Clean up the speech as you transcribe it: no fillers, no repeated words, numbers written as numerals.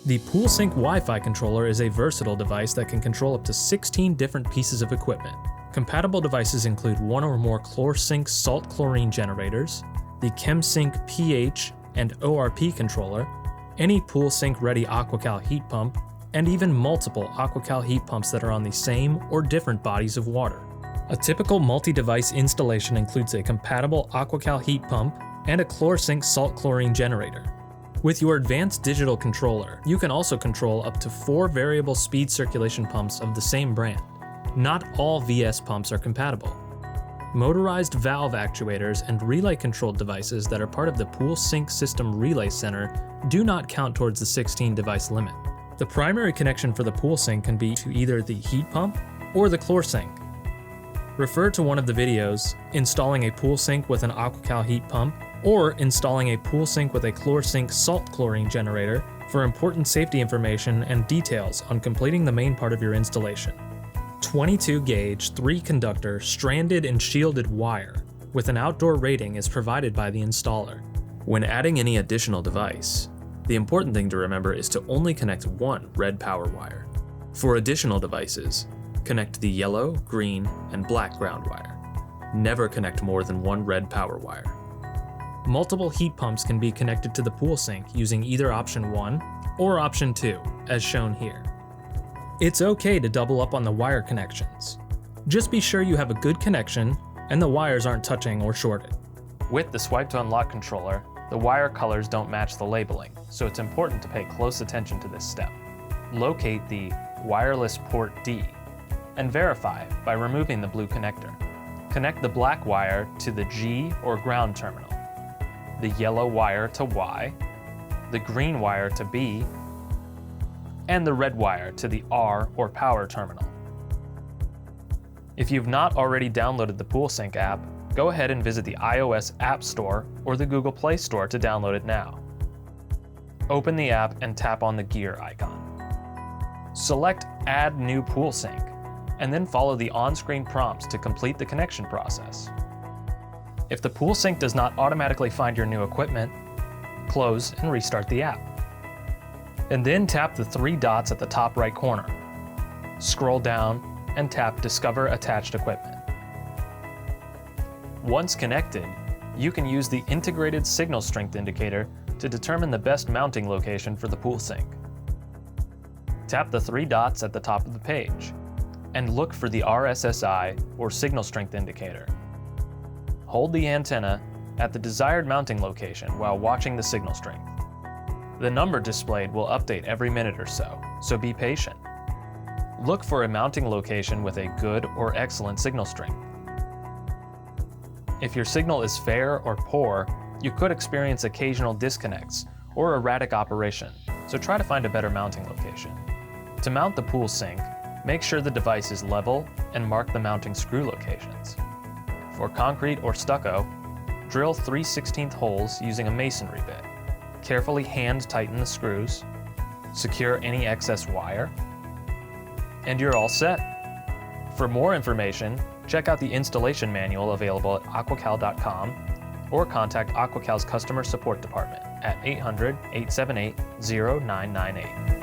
The PoolSync Wi-Fi controller is a versatile device that can control up to 16 different pieces of equipment. Compatible devices include one or more ChlorSync salt chlorine generators, the ChemSync pH and ORP controller, any PoolSync ready AquaCal heat pump, and even multiple AquaCal heat pumps that are on the same or different bodies of water. A typical multi-device installation includes a compatible AquaCal heat pump and a ChlorSync salt chlorine generator. With your advanced digital controller, you can also control up to 4 variable speed circulation pumps of the same brand. Not all VS pumps are compatible. Motorized valve actuators and relay-controlled devices that are part of the PoolSync System Relay Center do not count towards the 16-device limit. The primary connection for the PoolSync can be to either the heat pump or the ChlorSync. Refer to one of the videos, installing a PoolSync with an AquaCal heat pump, or installing a PoolSync with a ChlorSync salt chlorine generator for important safety information and details on completing the main part of your installation. 22-gauge, 3-conductor, stranded and shielded wire with an outdoor rating is provided by the installer. When adding any additional device, the important thing to remember is to only connect one red power wire. For additional devices, connect the yellow, green, and black ground wire. Never connect more than one red power wire. Multiple heat pumps can be connected to the PoolSync using either option 1 or option 2, as shown here. It's okay to double up on the wire connections. Just be sure you have a good connection and the wires aren't touching or shorted. With the swipe to unlock controller, the wire colors don't match the labeling, so it's important to pay close attention to this step. Locate the wireless port D and verify by removing the blue connector. Connect the black wire to the G or ground terminal, the yellow wire to Y, the green wire to B, and the red wire to the R or power terminal. If you've not already downloaded the PoolSync app, go ahead and visit the iOS App Store or the Google Play Store to download it now. Open the app and tap on the gear icon. Select Add New PoolSync, and then follow the on-screen prompts to complete the connection process. If the PoolSync does not automatically find your new equipment, close and restart the app. And then tap the 3 dots at the top right corner. Scroll down and tap Discover Attached Equipment. Once connected, you can use the integrated signal strength indicator to determine the best mounting location for the PoolSync. Tap the 3 dots at the top of the page and look for the RSSI or signal strength indicator. Hold the antenna at the desired mounting location while watching the signal strength. The number displayed will update every minute or so be patient. Look for a mounting location with a good or excellent signal strength. If your signal is fair or poor, you could experience occasional disconnects or erratic operation, so try to find a better mounting location. To mount the PoolSync, make sure the device is level and mark the mounting screw locations. For concrete or stucco, drill 3/16 holes using a masonry bit. Carefully hand tighten the screws, secure any excess wire, and you're all set. For more information, check out the installation manual available at aquacal.com or contact AquaCal's customer support department at 800-878-0998.